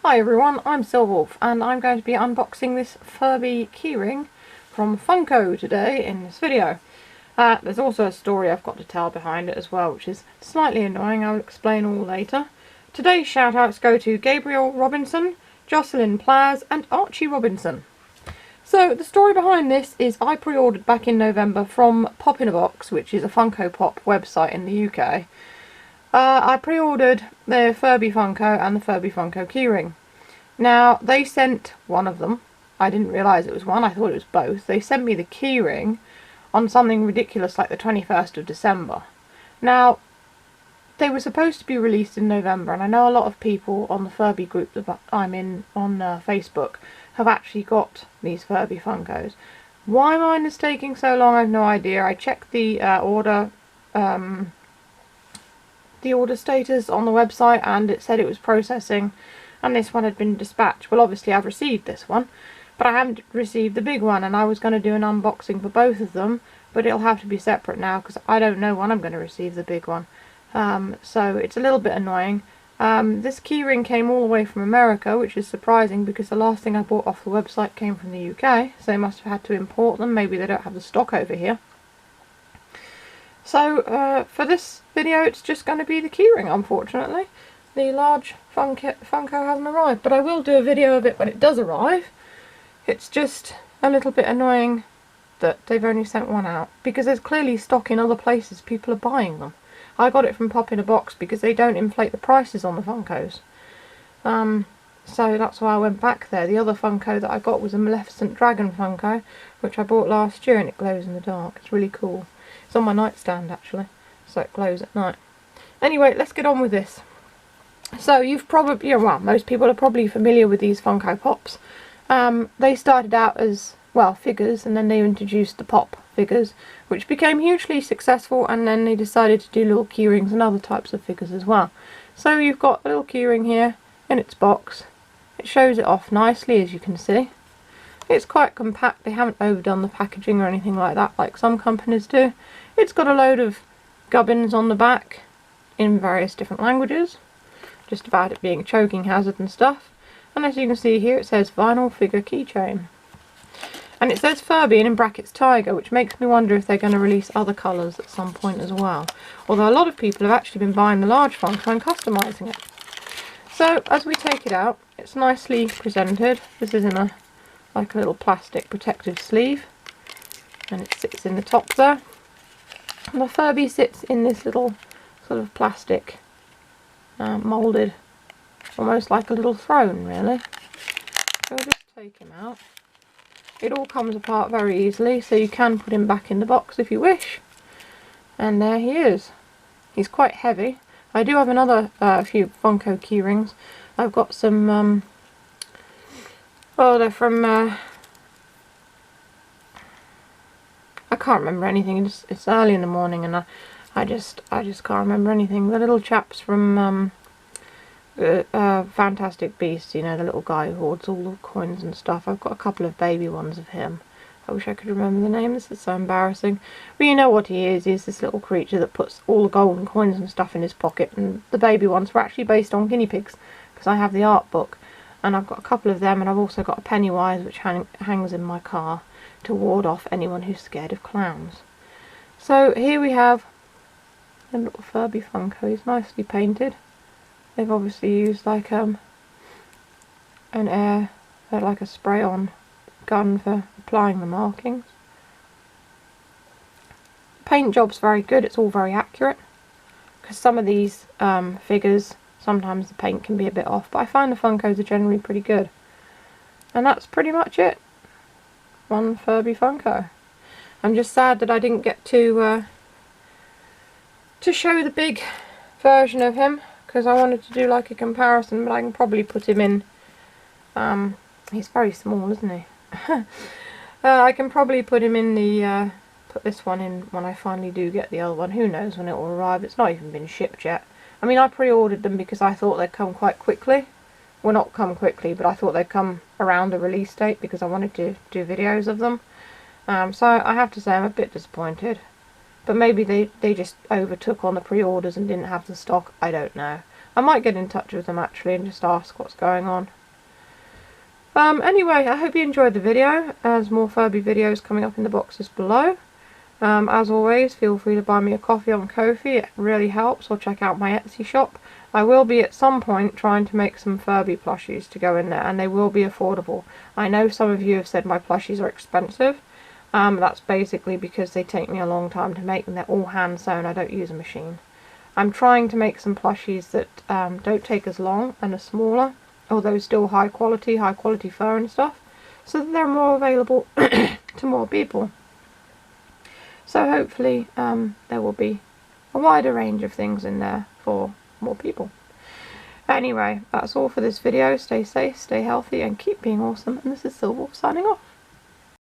Hi everyone, I'm Silverwolf and I'm going to be unboxing this Furby keyring from Funko today in this video. There's also a story I've got to tell behind it as well, which is slightly annoying. I'll explain all later. Today's shout-outs go to Gabriel Robinson, Jocelyn Plaz and Archie Robinson. So the story behind this is I pre-ordered back in November from Pop in a Box, which is a Funko Pop website in the UK. I pre-ordered the Furby Funko and the Furby Funko keyring. Now, they sent one of them. I didn't realise it was one, I thought it was both. They sent me the keyring on something ridiculous like the 21st of December. Now, they were supposed to be released in November, and I know a lot of people on the Furby group that I'm in on Facebook have actually got these Furby Funkos. Why mine is taking so long, I have no idea. I checked the order status on the website and it said it was processing and this one had been dispatched. Well, obviously I've received this one, but I haven't received the big one, and I was going to do an unboxing for both of them, but it'll have to be separate now because I don't know when I'm going to receive the big one. So it's a little bit annoying. This keyring came all the way from America, which is surprising because the last thing I bought off the website came from the UK, so they must have had to import them. Maybe they don't have the stock over here. So for this video it's just going to be the keyring, unfortunately. The large Funko hasn't arrived, but I will do a video of it when it does arrive. It's just a little bit annoying that they've only sent one out, because there's clearly stock in other places. People are buying them. I got it from Pop in a Box because they don't inflate the prices on the Funkos. So that's why I went back there. The other Funko that I got was a Maleficent Dragon Funko, which I bought last year, and it glows in the dark. It's really cool. It's on my nightstand actually, so it glows at night. Anyway, let's get on with this. So you've probably, well, most people are probably familiar with these Funko Pops. They started out as, well, figures, and then they introduced the pop figures, which became hugely successful, and then they decided to do little keyrings and other types of figures as well. So you've got a little keyring here in its box. It shows it off nicely, as you can see. It's quite compact. They haven't overdone the packaging or anything like that like some companies do. It's got a load of gubbins on the back in various different languages, just about it being a choking hazard and stuff. And as you can see here, it says vinyl figure keychain. And it says Furby and in brackets tiger, which makes me wonder if they're going to release other colours at some point as well. Although a lot of people have actually been buying the large Funko and customising it. So as we take it out, it's nicely presented. This is in like a little plastic protective sleeve, and it sits in the top there. And the Furby sits in this little sort of plastic moulded, almost like a little throne really. So we'll just take him out. It all comes apart very easily, so you can put him back in the box if you wish. And there he is. He's quite heavy. I do have another few Funko keyrings. I've got some they're from I can't remember anything. It's early in the morning and I just can't remember anything. The little chaps from Fantastic Beasts, you know, the little guy who hoards all the coins and stuff. I've got a couple of baby ones of him. I wish I could remember the name. This is so embarrassing. But you know what he is. He's this little creature that puts all the golden coins and stuff in his pocket. And the baby ones were actually based on guinea pigs, because I have the art book. And I've got a couple of them, and I've also got a Pennywise which hangs in my car to ward off anyone who's scared of clowns. So here we have a little Furby Funko. He's nicely painted. They've obviously used like like a spray-on gun for applying the markings. Paint job's very good. It's all very accurate, because some of these figures, sometimes the paint can be a bit off, but I find the Funkos are generally pretty good. And that's pretty much it. One Furby Funko. I'm just sad that I didn't get to show the big version of him, because I wanted to do like a comparison, but I can probably put him in, he's very small, isn't he? I can probably put him in the, put this one in when I finally do get the other one. Who knows when it will arrive. It's not even been shipped yet. I mean, I pre-ordered them because I thought they'd come quite quickly. Well, not come quickly, but I thought they'd come around the release date because I wanted to do videos of them. So I have to say I'm a bit disappointed. But maybe they just overtook on the pre-orders and didn't have the stock. I don't know. I might get in touch with them actually and just ask what's going on. Anyway, I hope you enjoyed the video. There's more Furby videos coming up in the boxes below. As always, feel free to buy me a coffee on Ko-fi, it really helps, or check out my Etsy shop. I will be at some point trying to make some Furby plushies to go in there, and they will be affordable. I know some of you have said my plushies are expensive. That's basically because they take me a long time to make, and they're all hand sewn. I don't use a machine. I'm trying to make some plushies that don't take as long and are smaller, although still high quality fur and stuff, so that they're more available to more people. So hopefully there will be a wider range of things in there for more people. Anyway, that's all for this video. Stay safe, stay healthy, and keep being awesome. And this is Silver signing off.